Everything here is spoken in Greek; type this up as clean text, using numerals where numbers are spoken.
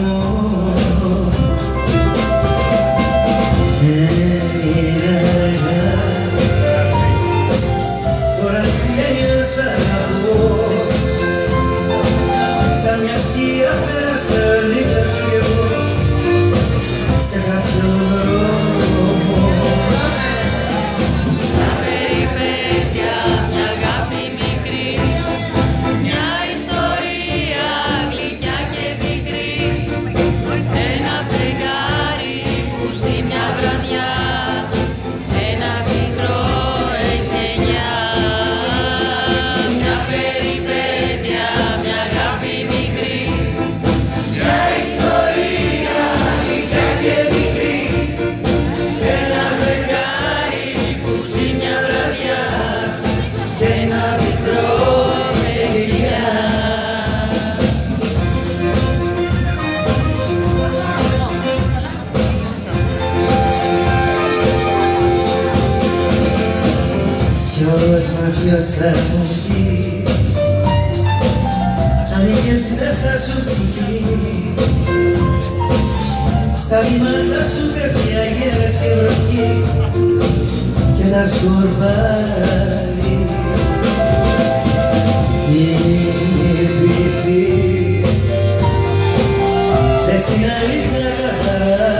μου. Είναι αργά, τώρα βγαίνει να σ' αγαπώ. Σαν μια σκιά πέρασα λίγα σου κι εγώ σε κάποιο δρόμο. Μια περιπέτεια, μια αγάπη μικρή, μια ιστορία γλυκιά και πικρή, ένα φεγγάρι που στη μια βραδιά ένα μικρό εγγενιά. Μια περιπέτεια, μια αγάπη μικρή, μια ιστορία γλυκιά και πικρή, ένα φεγγάρι που στη μια βραδιά και ένα μικρό εγγενιά. Ποιος μα ποιος θα μου πει αν είχες μέσα σου ψυχή, στα βήματα σου πέφτει αγέρας και βροχή και τα σκορπάει. Μη πεις, λες την αλήθεια καθαρά,